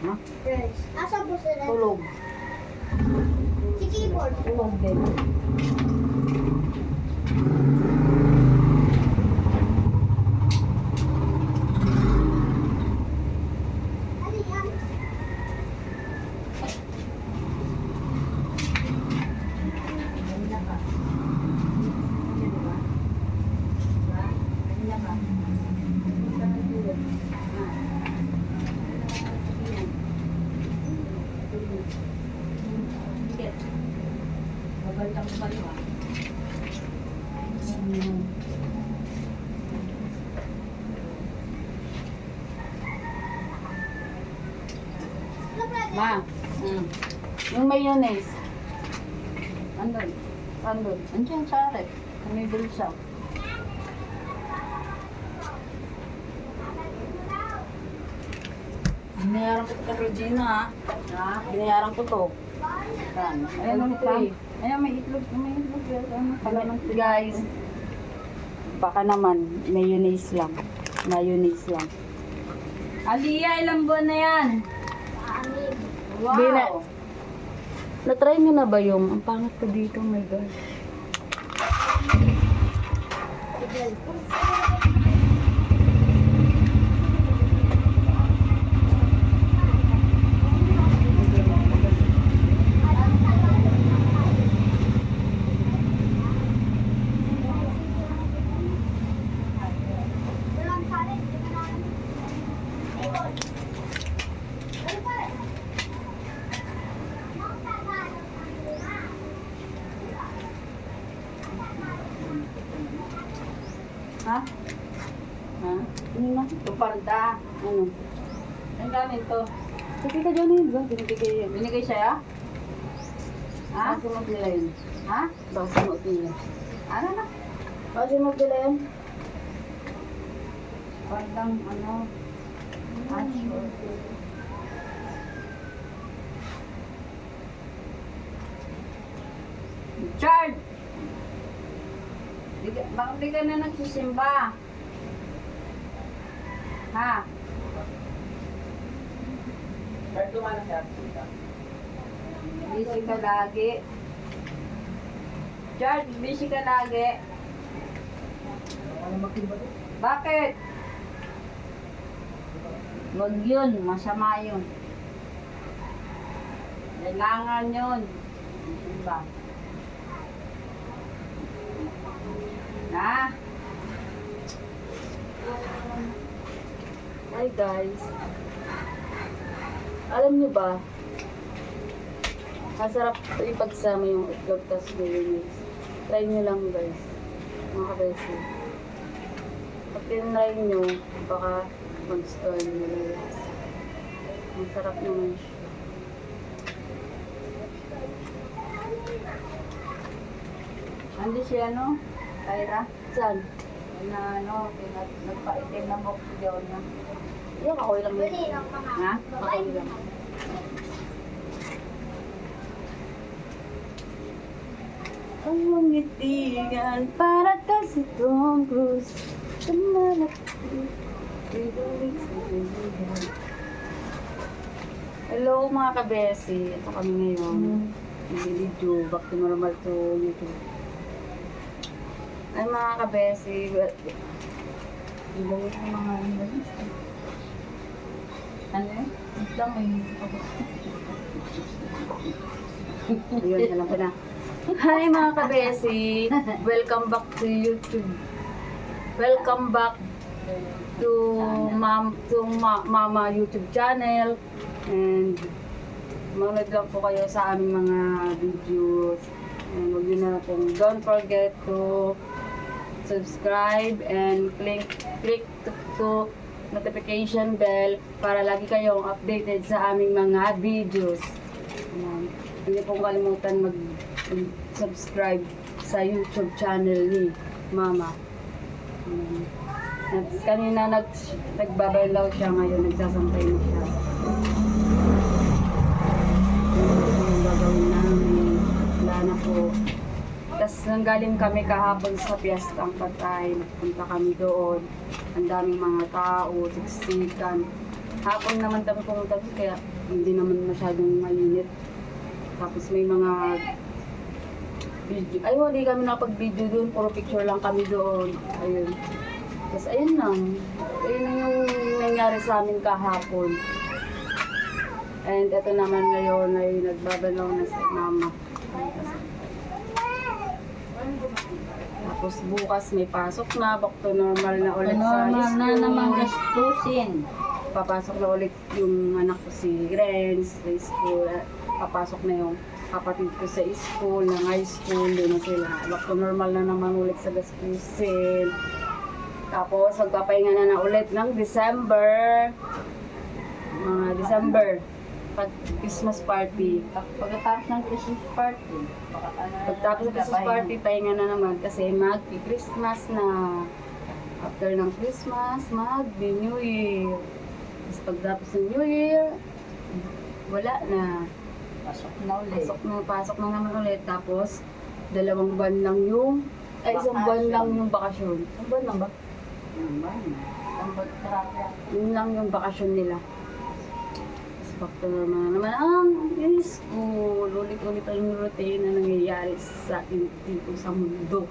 Ha? Guys, asa po sila? Tulog. Si keyboard. Tulog din. Ano yan? Kanina ka. Di ba? Diba? Kanina ka. Punta ka tulog. Sige. Babalikan ko pa rin, ah. Ma, yung mayonnaise. Andun. Andun. Andiyan sa rep. May bulsa. Binayaran ko ito kay Regina, ha? Ha? Binayaran ko to. Yan. Ayan ang ito eh. Ayan, may itlog. May itlog. Guys, baka naman, mayonnaise lang. Mayonnaise lang. Aliyah, ilang buwan na yan? Amin. Wow! Na-try nyo na ba yung, ang pangit ko dito, oh my God. Walang kalit. Ha? Ha? Ano na? Tupanda. Ano? Ang gamit to. Sa tita Johnny yun ba? Binibigay yan. Binigay siya ya? Ha? Sunog nila yun. Ha? Baka sunog nila. Ano na? Baka sunog nila yun. Pandang ano? Ashore. Richard! Bakit di ka na nagsisimba? Ha? Busy ka lagi. George, busy ka lagi. Bakit? Wag yun, masama yun. Kailangan yun. Diba? Ha? Hi guys. Alam nyo ba? Masarap ipagsama yung itlog tas mayonnaise. Try nyo lang guys. Mga kabesi. Pag tinry nyo, baka mag-store nyo guys. Masarap naman siya. Andi siya no? Tyra? Saan? Na ano, nagpaitim na box daw na. Iyak ako ilang Pwede minutes. lang mga. Ha? Babae Ako lang. Ang mangitigan para ka si Tom Cruise. Tumalakit. Hello mga kabesi. Ito kami ngayon. Nag-video. Back to normal to YouTube. Ay mga kabesi. Ibawin ko mga ano eh? Ito lang may ako. Ayun, alam ko na. Hi mga kabesi! Welcome back to YouTube. Welcome back to Mama YouTube channel. And manood lang po kayo sa aming mga videos. And huwag nyo na pong don't forget to subscribe and click to notification bell para lagi kayong updated sa aming mga videos. Hindi pong kalimutan mag-subscribe sa YouTube channel ni Mama. Kanina nagbabaylaw siya, ngayon nagsasampay na siya. Yung gagawin namin. Wala na po. Tapos nanggaling kami kahapon sa Piestang Patay. Nagpunta kami doon. Ang daming mga tao, siksikan. Hapon naman kami pumunta doon, kaya hindi naman masyadong mainit. Tapos may mga video. Ay, hindi kami nakapag-video doon. Puro picture lang kami doon. Ayun. Tapos ayun lang. Ayun lang yung nangyari sa amin kahapon. And ito naman ngayon ay nagbabalaw na si mama. Tapos bukas may pasok na, back to normal na ulit sa Normal school. na naman gastusin. Papasok na ulit yung anak ko si Renz sa school. Papasok na yung kapatid ko sa school, ng high school, doon na sila. Back to normal na naman ulit sa gastusin. Tapos magpapahinga na ulit ng December. Mga December. Pag Christmas party. Pagkatapos ng Christmas party. Pagtapos ng Christmas party, pahinga na naman kasi mag-Christmas na. After ng Christmas, mag-New Year. Tapos pagtapos ng New Year, wala na. Pasok na ulit. Pasok na naman ulit. Tapos, 2 buwan lang yung, isang buwan lang yung bakasyon. Isang buwan lang ba? Yun lang yung bakasyon nila. Factor naman ang school. Ulit-ulit ang routine na nangyayari sa atin dito sa mundo.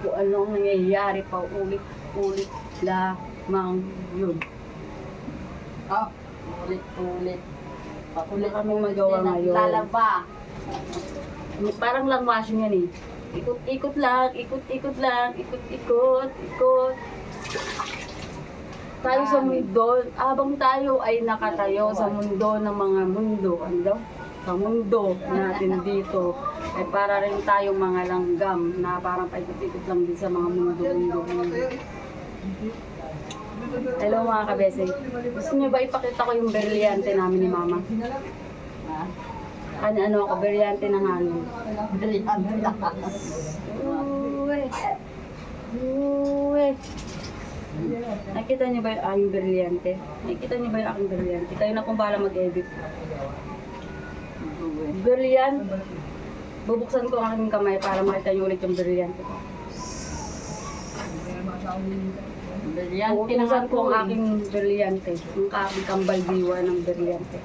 Kung ano ang nangyayari pa ulit-ulit lamang yun. Ulit-ulit. Wala kami magawa ngayon. Lalaba. Parang lang washing yan eh. Ikot-ikot lang, ikot-ikot lang, ikot-ikot. Tayo sa mundo, habang tayo ay nakatayo sa mundo ng mga mundo, sa mundo natin dito, ay para rin tayong mga langgam na parang paikot-ikot lang din sa mga mundo. Hello mga kabese. Gusto niyo ba ipakita ko yung brilyante namin ni Mama? Ano ako, brilyante ng hangin. Uwe. Nakita niyo ba yung aking brilyante? Nakita niyo ba yung aking brilyante? Kayo na kung bahala mag-edit. Brilyante. Bubuksan ko ang aking kamay para makita niyo ulit yung brilyante ko. Bubuksan ko ang aking brilyante. Ang aking kambal diwa ng brilyante.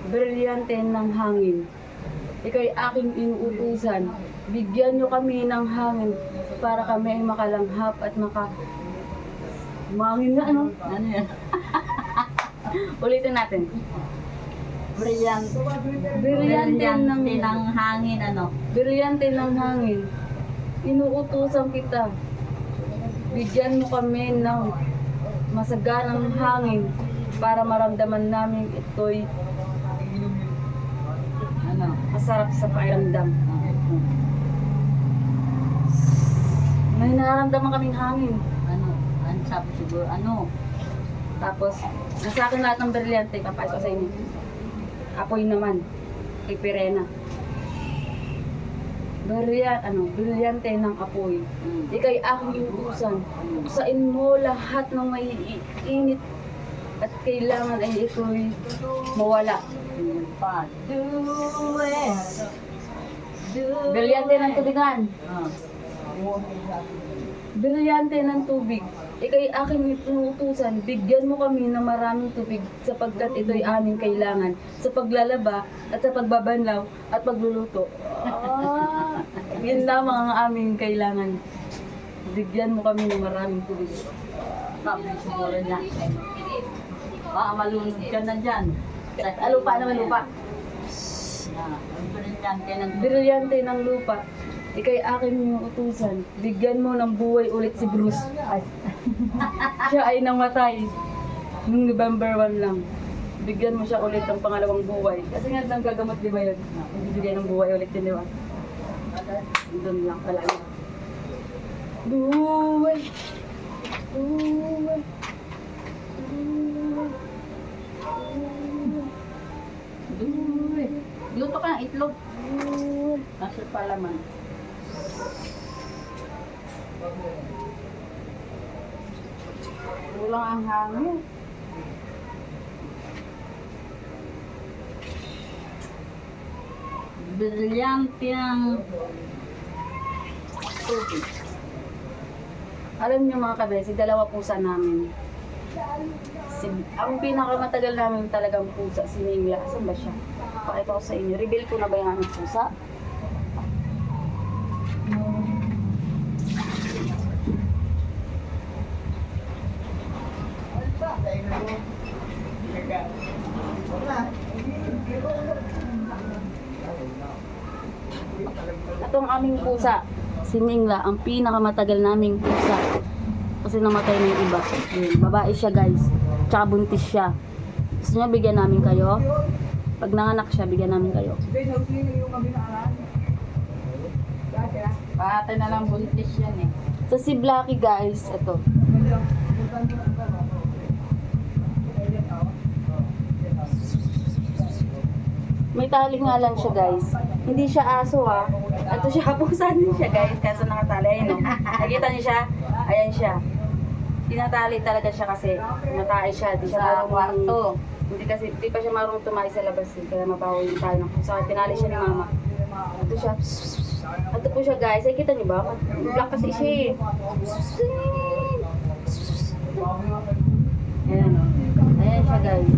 Brilyante ng hangin. Ika'y aking inuutusan. Bigyan niyo kami ng hangin para kami ay makalanghap at Mangin na ano? Ano yan? Ulitin natin. Brilyante. Brilyante ng ng hangin, ano? Brilyante ng hangin. Inuutusan kita. Bigyan mo kami ng masaganang hangin para maramdaman namin ito'y Ano? masarap sa pakiramdam. May nararamdaman kaming hangin. Ano? Ano sabi siguro? Ano? Tapos, nasa akin lahat ng brilyante, papayos ko sa inyo. Apoy naman, kay Pirena. Brilyante ng apoy. Ika'y aking iutusan. Uksain mo lahat ng may init at kailangan ay ito'y mawala. Pa. Do it. Brilyante ng tubigan. Ah. Brilyante ng tubig. Ika'y aking inuutusan, bigyan mo kami ng maraming tubig sapagkat ito'y aming kailangan sa paglalaba at sa pagbabanlaw at pagluluto. Yun lamang ang aming kailangan. Bigyan mo kami ng maraming tubig. Sabi siguro niya. Baka malunod ka na dyan. Lupa naman, lupa. Brilyante ng Brilyante ng lupa. Ika'y aking inuutusan, bigyan mo ng buhay ulit si Bruce. Siya ay namatay nung November 1 lang. Bigyan mo siya ulit ng pangalawang buhay. Kasi nga nang gagamot, di ba yun? Bibigyan ng buhay ulit yun, di ba? Doon lang pala. Buhay! Buhay! Duwe. Luto ka ng itlog. Nasa palaman. Kulang ang hangin. Brilyante ng tubig. Alam niyo mga kabesi, dalawa pusa namin. Ang pinakamatagal namin talagang pusa, si Mingla. Asan ba siya? Pakita ko sa inyo. Reveal ko na ba yung aming pusa? Ito ang aming pusa. Si Mingla, ang pinakamatagal naming pusa. Kasi namatay na yung iba. Yun, babae siya guys. Tsaka buntis siya. Gusto niya bigyan namin kayo? Pag nanganak siya, bigyan namin kayo. Pati na lang buntis yan eh. So si Blacky guys, ito. May tali nga lang siya guys. Hindi siya aso ah. Ito siya, pusa din siya guys. Kaso nakatali. Ayun o. Nakita niyo siya? Ayan siya. Tinatali talaga siya kasi matay siya. Di siya Sa marunong. kwarto. Hindi kasi, di pa siya marunong tumayo sa labas eh. Kaya mabaho yung tayo ng pusa. Tinali siya ni mama. Ito siya. Ito po siya guys. Ay kita niyo ba? Black kasi siya eh. Ayan o. Ayan siya guys.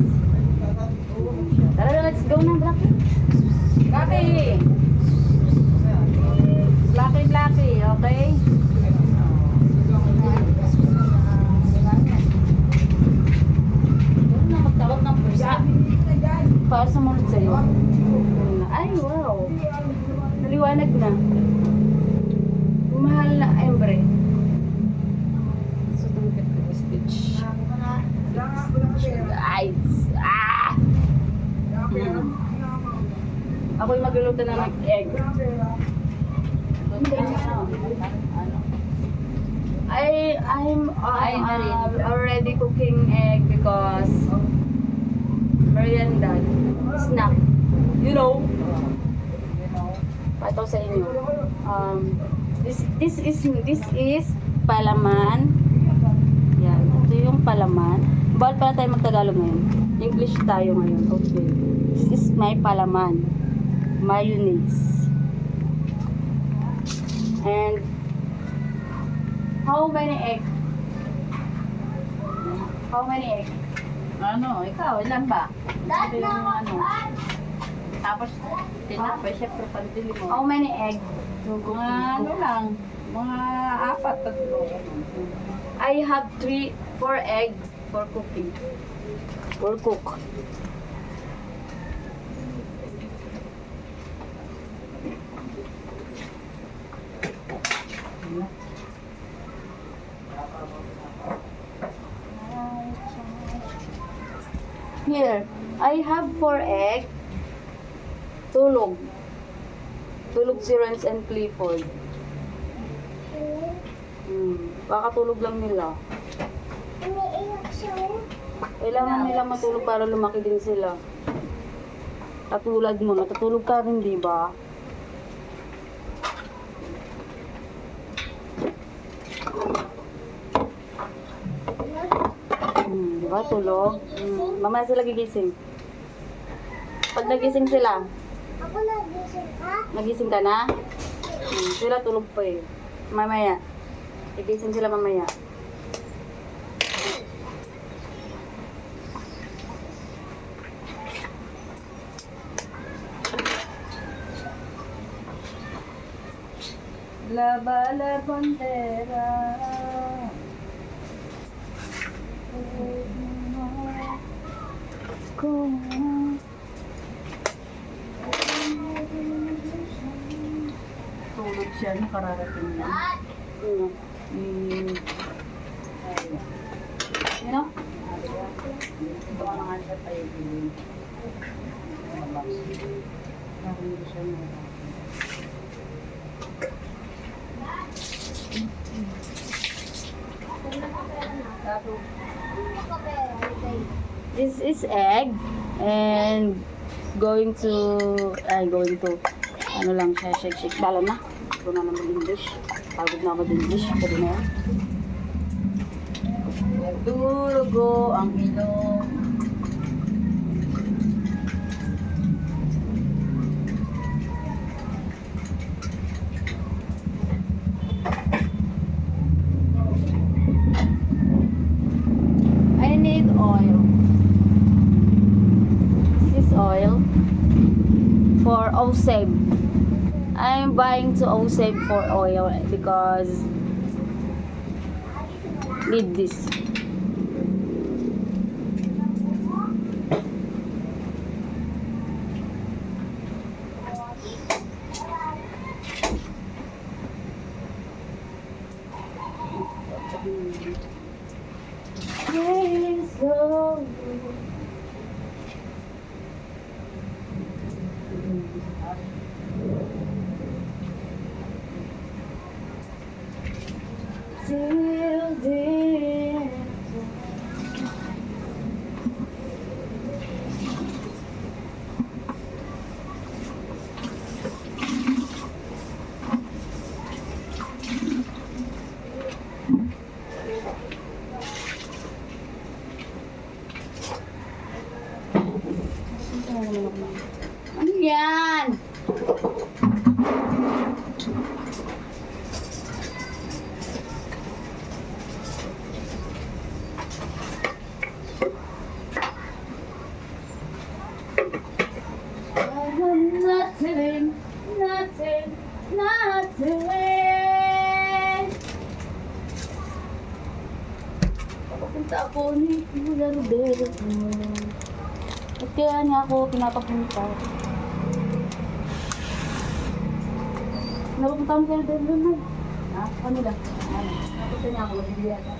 Tara na, let's go na Blacky. Blacky! Blacky, Blacky, okay? Ano na magtawag ng pusa? Para sumunod sa'yo. Ay, wow. Naliwanag na. Mahal na embre. So, tungkit ko yung speech. Guys. Ah! Ako'y magluluto na ng egg. I'm already cooking egg because merienda, snack. You know. Pato sa inyo. This is palaman. Yan, ito yung palaman. Bawal pala tayo magtagalog ngayon. English tayo ngayon. Okay. This is my palaman. Mayonnaise. And how many egg? How many egg? Ano, ikaw, ilan ba? Dad, Ito yung na ano. Tapos, tinapay, syempre, pantili mo. How many egg? Mga ano lang, mga 4, 3. I have 4 egg for cooking. For cook. Here, I have 4 egg. Tulog. Tulog si Renz and Clifford. Kakatulog lang nila. Umiiyak siya. Kailangan nila matulog para lumaki din sila. Katulad mo, natutulog ka rin, di ba? Di ba, tulog? Mamaya sila gigising. Pag nagising sila, Ako nagising ka? nagising ka na? Sila tulog pa eh. Mamaya. Gigising sila mamaya. La bandera. Tulog siya, nakararating niya. You know? Ito ka na nga siya tayo bilhin. Narinig siya mo. This is egg and going to ano lang siya, shake. Bala na. Ito na naman English. Pagod na ako sa English. Pwede na yan. Durugo ang ilong. oil. This is oil for Oseb. I'm buying to Oseb for oil because need this. Yes, oh. Till then. Ano yan? Nothing, nothing, nothing. Papunta ako ni Kuya Rodero. At kaya niya ako pinapapunta. Napapunta mo kayo doon na. Ha? Kanila? Ano? Napunta niya ako. Magbibigay ata.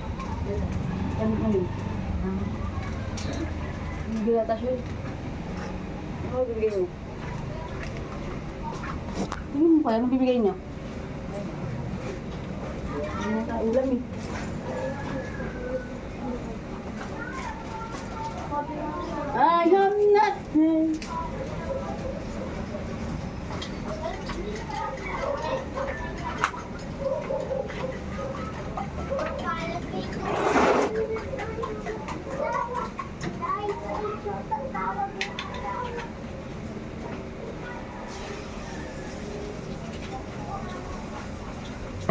Ano? Magbibigay ata siya. Ano magbibigay mo? Tingin mo kaya, anong bibigay niya? Ano na ulam eh. I am nothing.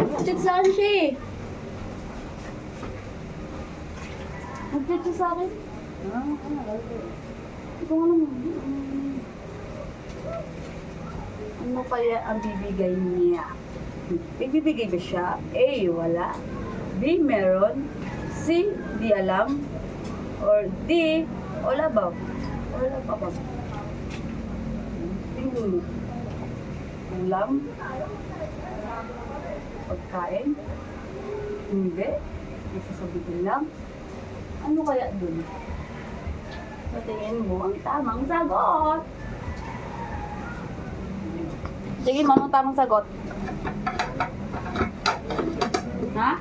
Mag-chat saan siya eh? Mag-chat siya sa akin? Ito nga naman. Ano kaya ang bibigay niya? Bibigay ba siya? A. Wala. B. Meron. C. Di alam. Or D. Wala ba? Wala pa ba? Tingnan mo. Ulam. Pagkain. Hindi. Nasasabihin lang. Ano kaya dun? Patingin mo ang tamang sagot. Sige mo, anong tamang sagot? Ha?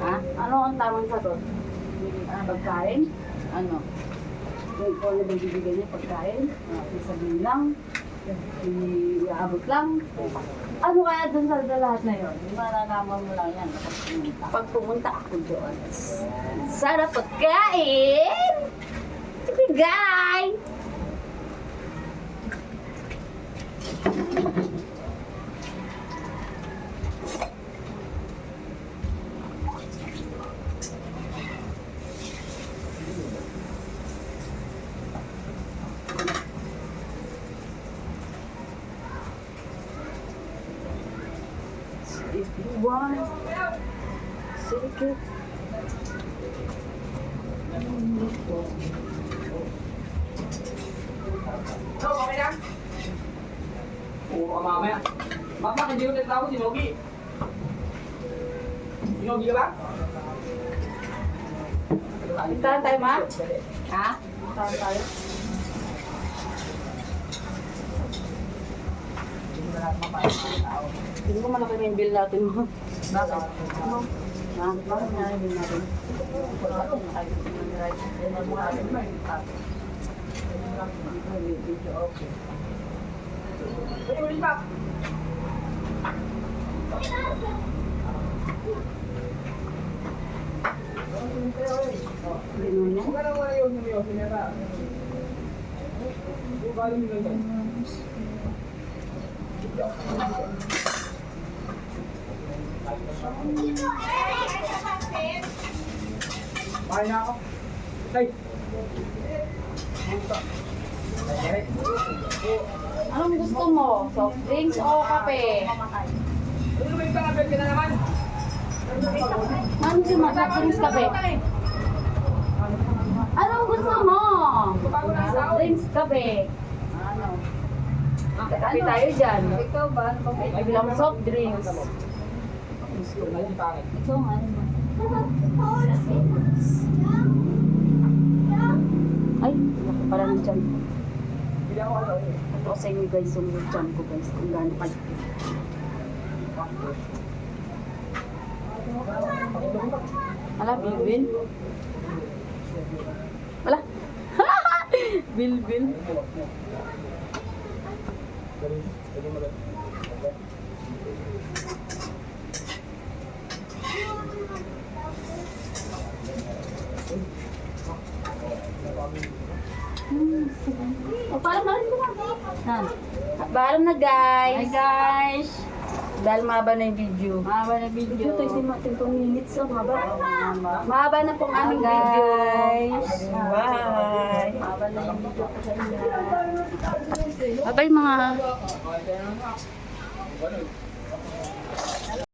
Ha? Ano ang tamang sagot? Pagkain? Ano? Kung ano ba bibigyan niya? Pagkain? Sabihin lang? Iaabot lang? Ano kaya dun sa lahat na yun? Malalaman mo lang yan kapag pumunta. Pag pumunta ako doon, sarap pagkain! Ibigay! If you want, take it. Hello, okay lang? Oo, mamaya. Mama, hindi ko nagtawag si Nogi. Si Nogi ka ba? Puntahan tayo, ma? Ha? Puntahan tayo? Hindi ko malaki na yung bill natin mo. Nasa? Ano? Bakit na yung bill natin? Pwede mo rin pa. Gano'n yan? Huwag ka nang wala yun, sinira. Huwag ka rin nila yan. Bahay na ako. Ay! Anong gusto mo? Soft drinks o kape? Ano ba yung pangabel ka na naman? Anong gusto mo? Soft drinks, kape? Anong gusto mo? Soft drinks, kape? Ano? Kape tayo dyan. Ikaw ba? Ay, bilang soft drinks. Ikaw nga. Ay, laki pala ng tiyan ko. Ito ko sa inyo guys, yung tiyan ko guys, kung gaano kalaki. Ala, Bilbil. Ala. Bilbil. O, paalam na rin ko na. Paalam na guys. Hi guys! Dahil mahaba na yung video. Mahaba na video. Ito, ito natin 2 minutes. Oh, mahaba. Mahaba na pong aming video. Guys. Bye. Mahaba na yung video ko sa inyo. Bye-bye mga